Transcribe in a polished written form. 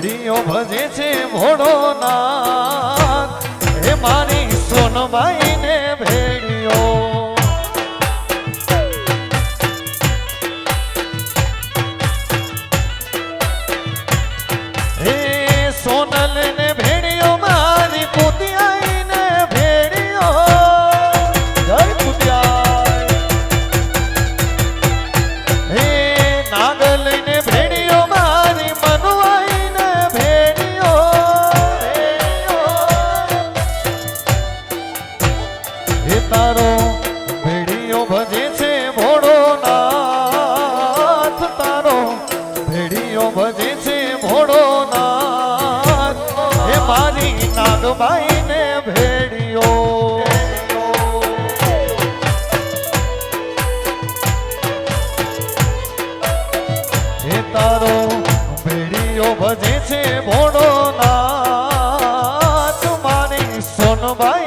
ભેડીઓ ભજે છે ભોળો નાથ હે મારી સોનબાઈ ને ભેડીઓ હે સોનલ ને ભેડીઓ મારી પુતિયાઈ ને ભેડીઓ જય પુતિયાઈ હે નાગલ ને ભેડીઓ મારી મનવાઈ ને ભેડીઓ હે તારો ભેડીઓ ભજે છે ભોળો નાથ તારો ભેડીઓ ભજે છે ભોળો નાથ હે મારી નાગબાઈ ને ભેડીઓ હે તારો ભેડીઓ ભજે છે ભોળો નાથ મારી સોનબાઈ